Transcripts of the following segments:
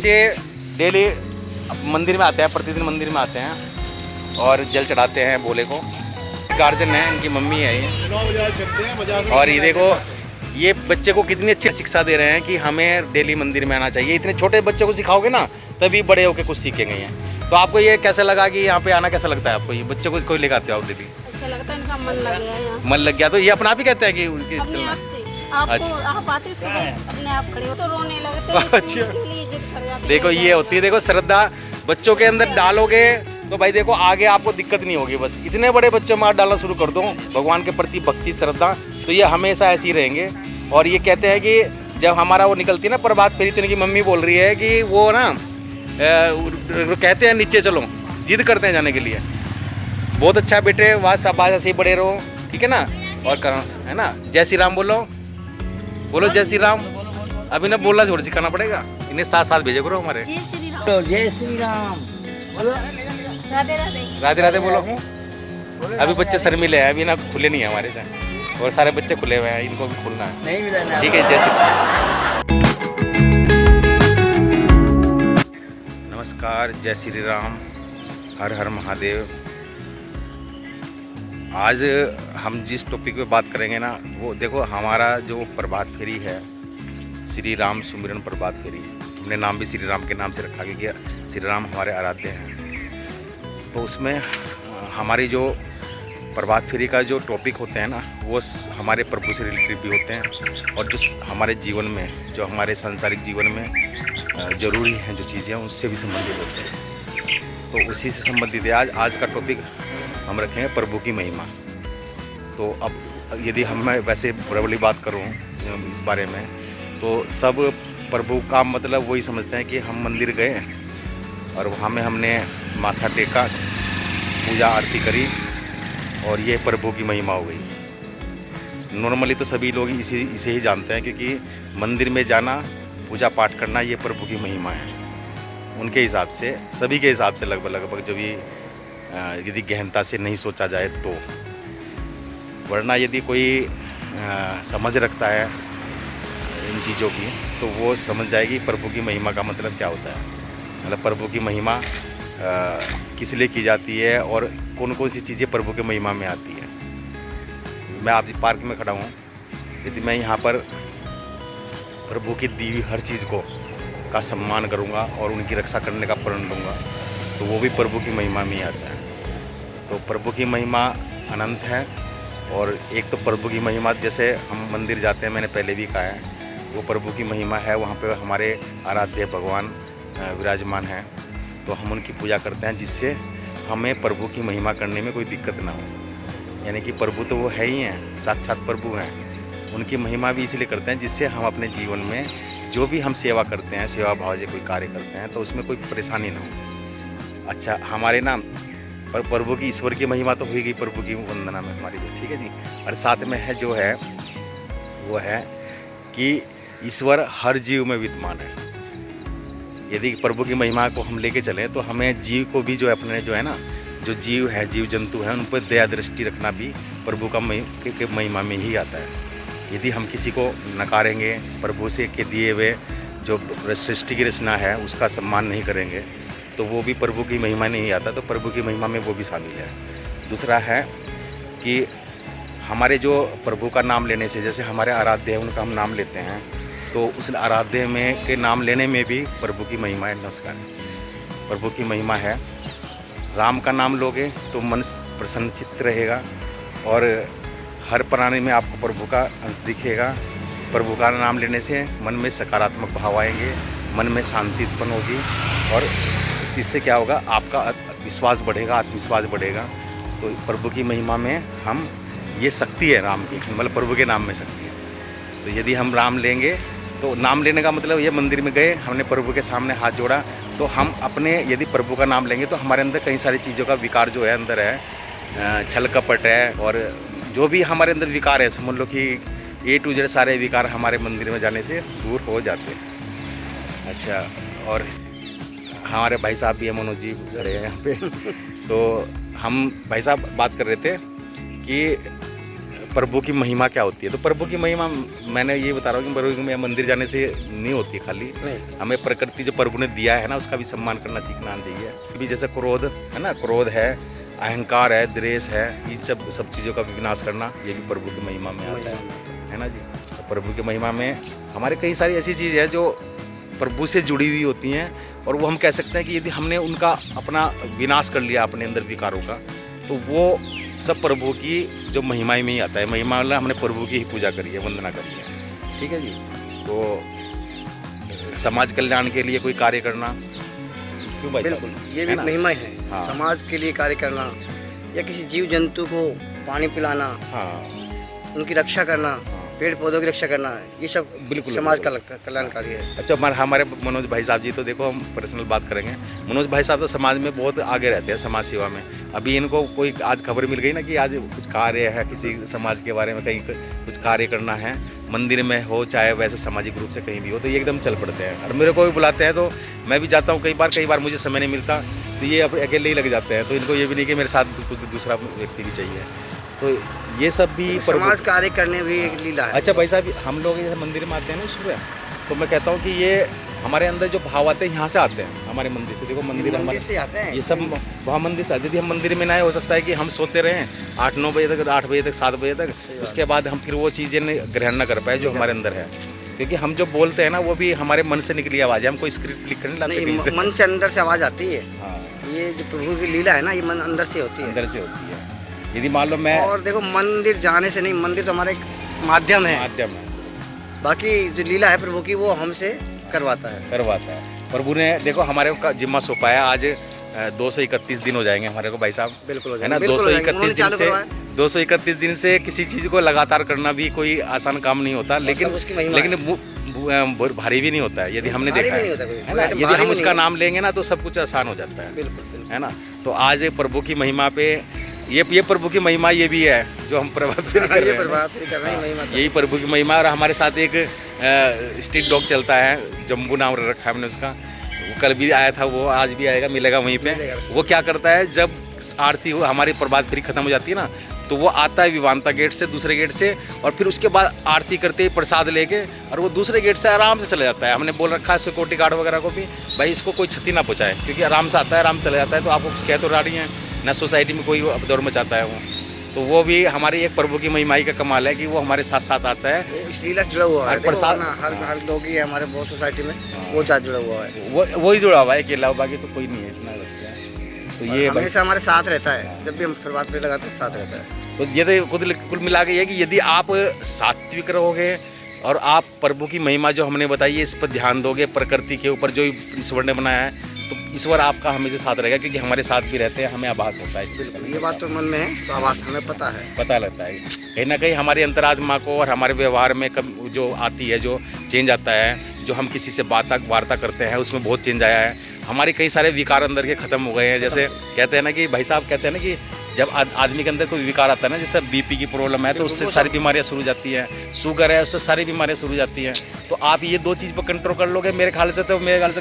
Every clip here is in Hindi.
बच्चे डेली मंदिर में आते हैं, प्रतिदिन मंदिर में आते हैं और जल चढ़ाते हैं भोले को। गार्जियन है, इनकी मम्मी है ये। और ये देखो, ये बच्चे को कितनी अच्छी शिक्षा दे रहे हैं कि हमें डेली मंदिर में आना चाहिए। इतने छोटे बच्चों को सिखाओगे ना, तभी बड़े होकर कुछ सीखेंगे ये। तो आपको ये कैसा लगा कि यहाँ पे आना कैसा लगता है आपको? ये बच्चों को कोई लेकर आते हो आप डेली? अच्छा लगता है, इनका मन लग गया यहाँ। मन लग गया तो ये अपना आप ही कहते हैं कि उनकी अपने आप से अच्छा। आप आते सुबह अपने आप खड़े हो तो रोने लगते हैं। अच्छा। जिद कर जाते हैं। देखो ये होती है, देखो श्रद्धा बच्चों के अंदर डालोगे तो भाई देखो आगे आपको दिक्कत नहीं होगी। बस इतने बड़े बच्चों में डालना शुरू कर दो भगवान के प्रति भक्ति श्रद्धा, तो ये हमेशा ऐसे ही रहेंगे। और ये कहते हैं कि जब हमारा वो निकलती है ना प्रभात फेरी, तो इनकी मम्मी बोल रही है कि वो ना कहते हैं नीचे चलो, जिद करते हैं जाने के लिए। बहुत अच्छा बेटे, वहाँ सब आज ऐसे ही बड़े रहो, ठीक है ना? और करो, है ना? जय श्री राम बोलो, बोलो जय श्री राम। अभी ना बोलना छोड़ सिखाना पड़ेगा, इन्हें साथ साथ भेजे करो हमारे। जय श्री राम। जय श्री राम। राधे राधे। राधे राधे बोलो। अभी बच्चे शर्मिले हैं, अभी ना खुले नहीं है हमारे से, और सारे बच्चे खुले हुए हैं, इनको भी खुलना है। नहीं मिला ना। ठीक है, जय श्री नमस्कार, जय श्री राम, हर हर महादेव। आज हम जिस टॉपिक पे बात करेंगे ना, वो देखो हमारा जो प्रभात फेरी है, श्री राम सुमिरन प्रभात फेरी। हमने नाम भी श्री राम के नाम से रखा क्योंकि श्री राम हमारे आराध्य हैं। तो उसमें हमारी जो प्रभात फेरी का जो टॉपिक होते हैं ना, वो हमारे प्रभु से रिलेटेड भी होते हैं, और जो हमारे जीवन में, जो हमारे सांसारिक जीवन में ज़रूरी हैं जो चीज़ें, उससे भी संबंधित होते हैं। तो उसी से संबंधित है आज का टॉपिक हम रखेंगे प्रभु की महिमा। तो अब यदि हम मैं वैसे प्रबली बात करूं इस बारे में, तो सब प्रभु का मतलब वही समझते हैं कि हम मंदिर गए और वहाँ में हमने माथा टेका, पूजा आरती करी, और ये प्रभु की महिमा हो गई। नॉर्मली तो सभी लोग इसे ही जानते हैं, क्योंकि मंदिर में जाना, पूजा पाठ करना, ये प्रभु की महिमा है उनके हिसाब से, सभी के हिसाब से लगभग जो भी यदि गहनता से नहीं सोचा जाए तो। वरना यदि कोई समझ रखता है इन चीज़ों की, तो वो समझ जाएगी प्रभु की महिमा का मतलब क्या होता है। मतलब प्रभु की महिमा किस लिए की जाती है और कौन कौन सी चीज़ें प्रभु की महिमा में आती है। मैं आप पार्क में खड़ा हूँ, यदि मैं यहाँ पर प्रभु की दी हुई हर चीज़ का सम्मान करूँगा और उनकी रक्षा करने का प्रण लूँगा, तो वो भी प्रभु की महिमा में ही आता है। तो प्रभु की महिमा अनंत है। और एक तो प्रभु की महिमा, जैसे हम मंदिर जाते हैं, मैंने पहले भी कहा है, वो प्रभु की महिमा है। वहाँ पे हमारे आराध्य भगवान विराजमान हैं, तो हम उनकी पूजा करते हैं, जिससे हमें प्रभु की महिमा करने में कोई दिक्कत ना हो। यानी कि प्रभु तो वो है ही हैं, साक्षात प्रभु हैं। उनकी महिमा भी इसलिए करते हैं जिससे हम अपने जीवन में जो भी हम सेवा करते हैं, सेवा भाव से कोई कार्य करते हैं, तो उसमें कोई परेशानी ना हो। अच्छा, हमारे ना प्रभु की, ईश्वर की महिमा तो हुई गई प्रभु की वंदना में हमारी, ठीक है जी। और साथ में है जो है वो है कि ईश्वर हर जीव में विद्यमान है। यदि प्रभु की महिमा को हम लेके चलें, तो हमें जीव को भी जो है अपने जो है ना, जो जीव है, जीव जंतु हैं, उन पर दया दृष्टि रखना भी प्रभु का महिमा में ही आता है। यदि हम किसी को नकारेंगे, प्रभु से के दिए हुए जो सृष्टि की रचना है उसका सम्मान नहीं करेंगे, तो वो भी प्रभु की महिमा नहीं आता। तो प्रभु की महिमा में वो भी शामिल है। दूसरा है कि हमारे जो प्रभु का नाम लेने से, जैसे हमारे आराध्य हैं उनका हम नाम लेते हैं, तो उस आराध्य में के नाम लेने में भी प्रभु की महिमा है। नमस्कार, प्रभु की महिमा है। राम का नाम लोगे तो मन प्रसन्नचित्त रहेगा, और हर प्राणी में आपको प्रभु का अंश दिखेगा। प्रभु का नाम लेने से मन में सकारात्मक भाव आएंगे, मन में शांति उत्पन्न होगी, और इससे क्या होगा, आपका विश्वास बढ़ेगा, आत्मविश्वास बढ़ेगा। तो प्रभु की महिमा में हम, ये शक्ति है राम की, मतलब प्रभु के नाम में शक्ति है। तो यदि हम राम लेंगे, तो नाम लेने का मतलब ये, मंदिर में गए, हमने प्रभु के सामने हाथ जोड़ा, तो हम अपने यदि प्रभु का नाम लेंगे, तो हमारे अंदर कई सारी चीज़ों का विकार जो है अंदर है, छल कपट है, और जो भी हमारे अंदर विकार है, समझ लो कि A to Z सारे विकार हमारे मंदिर में जाने से दूर हो जाते हैं। अच्छा, और हमारे भाई साहब भी है, मनोज जी खड़े हैं यहाँ पे। तो हम भाई साहब बात कर रहे थे कि प्रभु की महिमा क्या होती है। तो प्रभु की महिमा मैंने ये बता रहा हूँ कि प्रभु की महिमा मंदिर जाने से नहीं होती खाली, हमें प्रकृति जो प्रभु ने दिया है ना उसका भी सम्मान करना सीखना चाहिए। अभी जैसे क्रोध है ना, क्रोध है, अहंकार है, द्वेष है, ये सब चीज़ों का विनाश करना, ये भी प्रभु की महिमा में आता है ना जी। तो प्रभु की महिमा में हमारे कई सारी ऐसी चीज़ है जो प्रभु से जुड़ी हुई होती हैं, और वो हम कह सकते हैं कि यदि हमने उनका अपना विनाश कर लिया अपने अंदर विकारों का, तो वो सब प्रभु की जो महिमा में ही आता है। महिमा वाला हमने प्रभु की ही पूजा करी है, वंदना करी है, ठीक है जी। तो समाज कल्याण के लिए कोई कार्य करना, क्यों भाई साहब? बिल्कुल, ये भी महिमा है। हाँ। समाज के लिए कार्य करना या किसी जीव जंतु को पानी पिलाना, हाँ, उनकी रक्षा करना, पेड़ पौधों की रक्षा करना, ये सब बिल्कुल समाज का कल्याणकारी है। अच्छा, हमारे मनोज भाई साहब जी, तो देखो हम पर्सनल बात करेंगे। मनोज भाई साहब तो समाज में बहुत आगे रहते हैं, समाज सेवा में। अभी इनको कोई आज खबर मिल गई ना कि आज कुछ कार्य है, किसी समाज के बारे में कहीं कुछ कार्य करना है, मंदिर में हो चाहे वैसे सामाजिक रूप से कहीं भी हो, तो ये एकदम चल पड़ते हैं। और मेरे को भी बुलाते हैं तो मैं भी जाता हूँ कई बार मुझे समय नहीं मिलता, तो ये अकेले ही लग जाते हैं। तो इनको ये भी नहीं कि मेरे साथ कुछ दूसरा व्यक्ति भी चाहिए। तो ये सब भी समाज कार्य करने भी एक लीला है। अच्छा भाई साहब, हम लोग जैसे मंदिर में आते हैं ना सुबह, तो मैं कहता हूँ कि ये हमारे अंदर जो भाव आते हैं यहाँ से आते हैं, हमारे मंदिर से। देखो मंदिर हमारे से आते हैं, ये सब भाव मंदिर से आते। यदि हम मंदिर में ना आए, हो सकता है कि हम सोते रहें 8-9 बजे तक, 8 बजे तक, 7 बजे तक, उसके बाद हम फिर वो चीज़ें ग्रहण न कर पाए जो हमारे अंदर है। क्योंकि हम जो बोलते हैं ना वो भी हमारे मन से निकली आवाज़ है, हम कोई स्क्रिप्ट लिख कर नहीं लाते कहीं से। मन से अंदर से आवाज़ आती है। हाँ, ये जो प्रभु की लीला है ना, ये मन अंदर से होती है, अंदर से होती है। यदि मान लो मैं, और देखो मंदिर जाने से नहीं, मंदिर तो हमारा एक माध्यम है, बाकी जो लीला है प्रभु की वो हमसे करवाता है। प्रभु ने देखो हमारे को जिम्मा सौंपा है। आज 231 दिन हो जाएंगे हमारे को भाई साहब, बिल्कुल है ना। 231 दिन से किसी चीज़ को लगातार करना भी कोई आसान काम नहीं होता, लेकिन भारी भी नहीं होता है। यदि हमने देखा है ना, यदि हम उसका नाम लेंगे ना तो सब कुछ आसान हो जाता है, बिल्कुल, है ना। तो आज प्रभु की महिमा पे ये प्रभु की महिमा ये भी है जो हम प्रभात फेरी कर रहे हैं। यही प्रभु की महिमा। और हमारे साथ एक स्ट्रीट डॉग चलता है, जम्बू नाम रखा है हमने उसका। वो कल भी आया था, वो आज भी आएगा, मिलेगा वहीं पे। वो क्या करता है, जब आरती हो हमारी प्रभात फेरी खत्म हो जाती है ना, तो वो आता है विवानता गेट से, दूसरे गेट से, और फिर उसके बाद आरती करते ही प्रसाद लेके और वो दूसरे गेट से आराम से चला जाता है। हमने बोल रखा है सिक्योरिटी गार्ड वगैरह को भी, भाई इसको कोई क्षति ना पहुँचाए, क्योंकि आराम से आता है, आराम से चला जाता है। तो आपको कह तो रही हैं ना, सोसाइटी में कोई दौड़ मचाता है वो। तो वो भी हमारी एक प्रभु की महिमाई का कमाल है कि वो हमारे साथ साथ आता है, इस लीला से जुड़ा हुआ है। प्रसाद हर लोग ही है हमारे बहुत सोसाइटी में, वो साथ जुड़ा हुआ है, वही जुड़ा हुआ है, अकेला, बाकी तो कोई नहीं है, इतना लगता है। तो ये हमेशा हमारे साथ रहता है, जब भी हम प्रभात फेरी लगाते हैं साथ रहता है। तो ये तो कुल मिला के ये कि यदि आप सात्विक रहोगे और आप प्रभु की महिमा जो हमने बताई है इस पर ध्यान दोगे, प्रकृति के ऊपर जो ईश्वर ने बनाया है, तो ईश्वर आपका हमेशा साथ रहेगा, क्योंकि हमारे साथ भी रहते हैं, हमें आभास होता है। बिल्कुल, ये बात तो मन में है, तो आभास हमें पता लगता है। कहीं ना कहीं हमारी अंतरात्मा को और हमारे व्यवहार में कब जो आती है, जो चेंज आता है, जो हम किसी से वार्ता करते हैं उसमें बहुत चेंज आया है। हमारे कई सारे विकार अंदर के खत्म हो गए हैं। जैसे कहते हैं ना कि भाई साहब कहते हैं ना कि जब आदमी के अंदर कोई विकार आता है ना, जैसे बीपी की प्रॉब्लम है तो उससे सारी बीमारियां शुरू हो जाती हैं, शुगर है उससे सारी बीमारियां शुरू हो जाती हैं। तो आप ये 2 चीज़ पर कंट्रोल कर लोगे, मेरे ख्याल से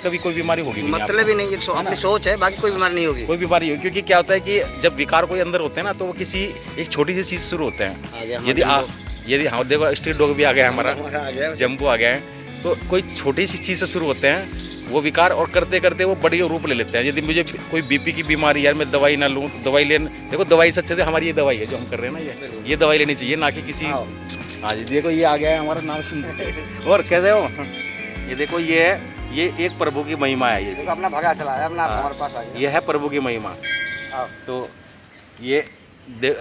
कभी कोई बीमारी होगी नहीं। मतलब ही नहीं, ये अपनी सोच है, बाकी कोई बीमारी नहीं होगी, कोई बीमारी होगी। क्योंकि क्या होता है कि जब विकार कोई अंदर होते हैं ना, तो वो किसी एक छोटी सी चीज़ शुरू होते हैं। यदि हाँ देखो स्ट्रीट डॉग भी आ गया हमारा, जम्बू आ गया है, तो कोई छोटी सी चीज़ से शुरू होते हैं वो विकार, और करते करते वो बड़ी रूप ले लेते हैं। यदि मुझे कोई बीपी की बीमारी, यार मैं दवाई ना लूँ, दवाई देखो दवाई से अच्छे से हमारी ये दवाई है जो हम कर रहे हैं ना, ये दवाई लेनी चाहिए, ना कि किसी। हाँ जी, देखो ये आ गया है हमारा नाम सुनते और कैसे हो, ये देखो ये एक प्रभु की महिमा है। ये अपना भगा चला है, अपना हमारे पास आ गया, ये है प्रभु की महिमा। तो ये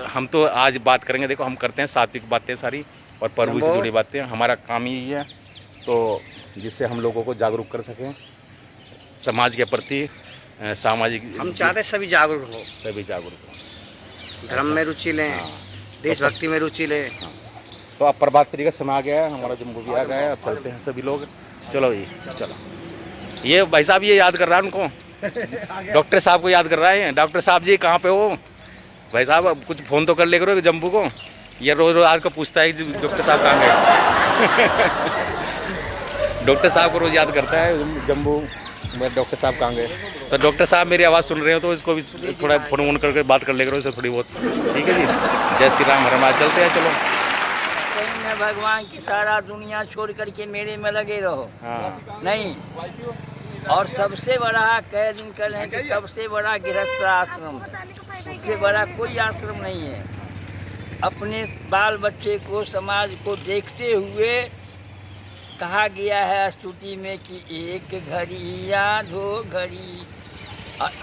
हम तो आज बात करेंगे, देखो हम करते हैं सात्विक बातें सारी और प्रभु से जुड़ी बातें, हमारा काम ही है। तो जिससे हम लोगों को जागरूक कर सकें समाज के प्रति, सामाजिक, हम चाहते हैं सभी जागरूक हो, धर्म में रुचि लें, देशभक्ति में रुचि लें। तो अब प्रभात फेरी का समय आ गया है, हमारा जम्मू भी आ गया है, अब चलते हैं सभी लोग। चलो जी चलो। ये भाई साहब ये याद कर रहा है उनको, डॉक्टर साहब को याद कर रहा है। डॉक्टर साहब जी कहाँ पे हो भाई साहब, अब कुछ फ़ोन तो कर ले करो जम्मू को। ये रोज आज को पूछता है कि डॉक्टर साहब कहाँ गए। डॉक्टर साहब को रोज याद करता है जम्मू, डॉक्टर साहब कहाँ गए। तो डॉक्टर साहब मेरी आवाज़ सुन रहे हो तो इसको भी थोड़ा फ़ोन करके बात कर ले करो इससे थोड़ी बहुत, ठीक है जी। जय श्री राम, हमारे चलते हैं, चलो। कहीं न भगवान की सारा दुनिया छोड़ करके मेरे में लगे रहो, हाँ नहीं। और सबसे बड़ा कह दिन कर रहे हैं कि सबसे बड़ा गृहस्थ आश्रम है, उससे बड़ा कोई आश्रम नहीं है। अपने बाल बच्चे को, समाज को देखते हुए कहा गया है स्तुति में कि एक घड़ी आधो घड़ी,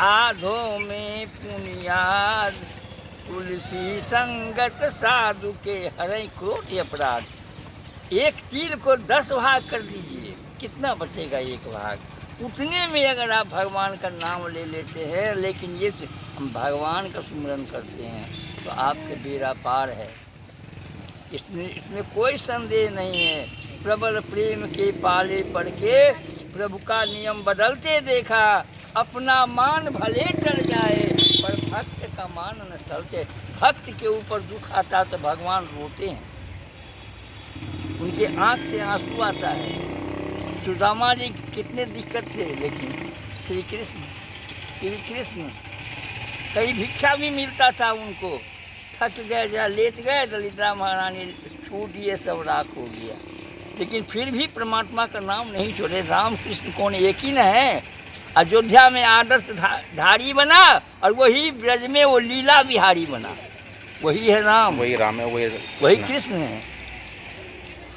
आधो में पुनियाद, तुलसी संगत साधु के हरै क्रोध अपराध। एक तीर को 10 भाग कर दीजिए, कितना बचेगा एक भाग? उतने में अगर आप भगवान का नाम ले लेते हैं, लेकिन ये हम भगवान का सुमिरन करते हैं तो आपके बेड़ा पार है, इसमें कोई संदेह नहीं है। प्रबल प्रेम के पाले पड़ के प्रभु का नियम बदलते देखा, अपना मान भले टल जाए पर भक्त का मान न टलते। भक्त के ऊपर दुख आता तो भगवान रोते हैं, उनके आँख से आंसू आता है। सुदामा जी कितने दिक्कत थे, लेकिन श्री कृष्ण कहीं भिक्षा भी मिलता था उनको, थक गए या लेट गए, दलिद्रा महारानी छूट दिए, सब राख हो गया, लेकिन फिर भी परमात्मा का नाम नहीं छोड़े। राम कृष्ण कौन एक ही न है? अयोध्या में आदर्श धारी बना और वही ब्रज में वो लीला बिहारी बना, वही है राम, वही राम है, वही कृष्ण है।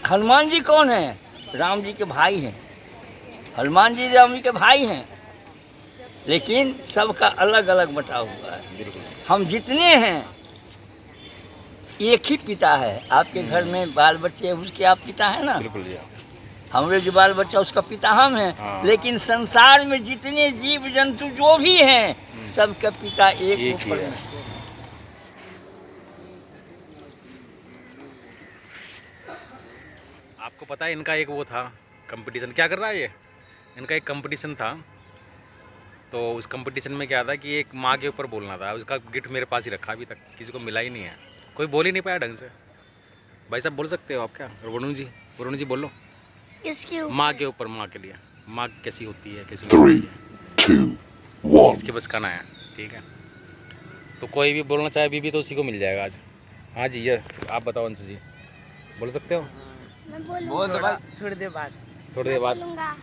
हनुमान जी कौन है? राम जी के भाई हैं, हनुमान जी राम जी के भाई हैं, लेकिन सबका अलग अलग बटा हुआ है। हम जितने हैं एक ही पिता है। आपके घर में बाल बच्चे हैं, उसके आप पिता हैं ना? बिल्कुल जी। हमारे जो बाल बच्चा उसका पिता हम हैं। हाँ। लेकिन संसार में जितने जीव जंतु जो भी हैं, सबका पिता एक ही ऊपर है। में। आपको पता है इनका एक वो था कंपटीशन, क्या कर रहा है ये? इनका एक कंपटीशन था, तो उस कंपटीशन में क्या था कि एक माँ के ऊपर बोलना था। उसका गिफ्ट मेरे पास ही रखा, अभी तक किसी को मिला ही नहीं है, कोई बोल ही नहीं पाया ढंग से। भाई साहब बोल सकते हो आप क्या? वरुण जी बोलो। इसके माँ के ऊपर, माँ के लिए, माँ कैसी होती है, कैसी होती है, इसके बस खाना है, ठीक है? तो कोई भी बोलना चाहे बीबी तो उसी को मिल जाएगा आज। हाँ जी, ये आप बताओ अंश जी, बोल सकते हो? बोल दो भाई। थोड़ी देर बाद थोड़ी देर बाद,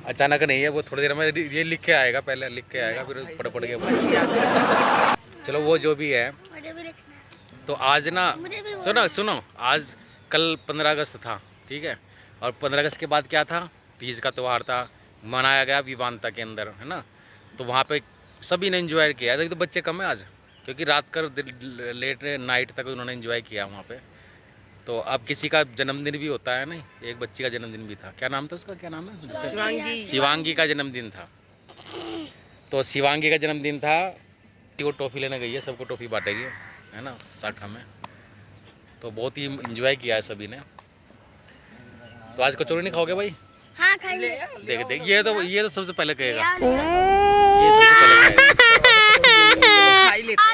अचानक नहीं है वो, थोड़ी देर में ये लिख के आएगा, पहले लिख के आएगा, फिर पढ़ के बोलेगा। चलो वो जो भी है, तो आज ना सुनो, आज कल 15 अगस्त था, ठीक है? और 15 अगस्त के बाद क्या था? तीज का त्यौहार था, मनाया गया विवानता के अंदर, है ना? तो वहाँ पे सभी ने एंजॉय किया। देखिए तो बच्चे कम है आज, क्योंकि रात कर लेट नाइट तक उन्होंने एंजॉय किया वहाँ पे। तो अब किसी का जन्मदिन भी होता है, नहीं? एक बच्ची का जन्मदिन भी था, क्या नाम था उसका, क्या नाम है? शिवांगी का जन्मदिन था। तो शिवांगी का जन्मदिन था, वो टॉफ़ी लेने गई है, सबको टॉफ़ी बांटेगी, है ना, शाखा में। तो बहुत ही इंजॉय किया है सभी ने। तो आज कचौड़ी नहीं खाओगे भाई? हाँ खाएंगे। देख ये तो सबसे पहले कहेगा, ये सबसे पहले कहेगा। खाई लेते हैं।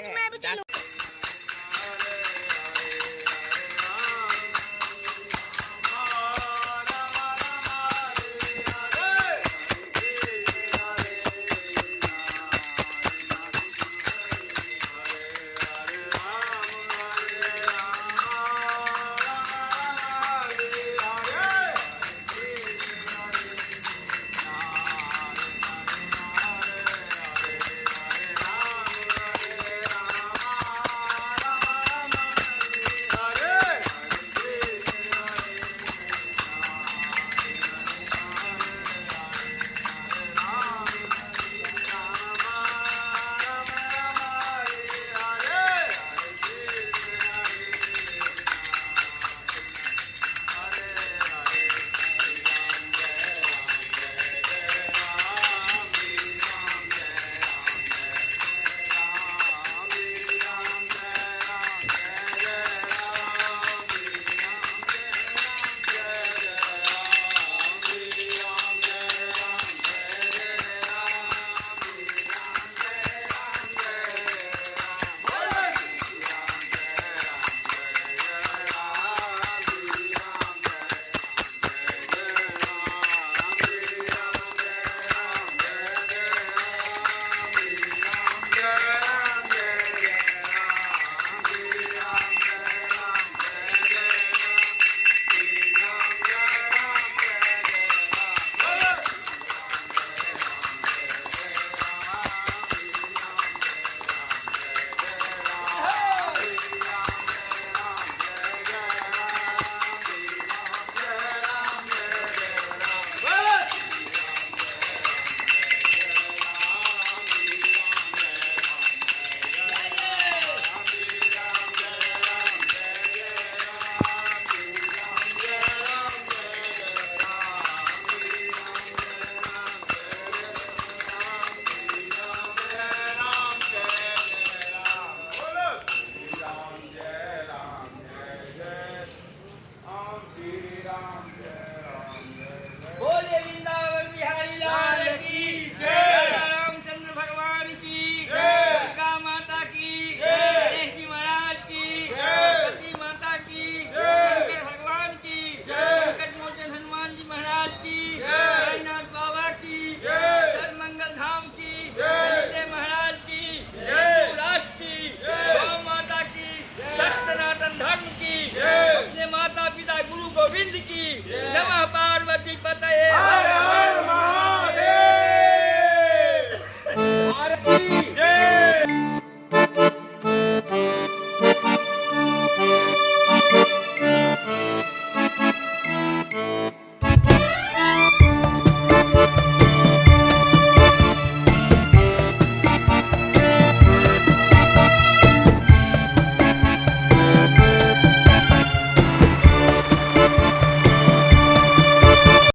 जय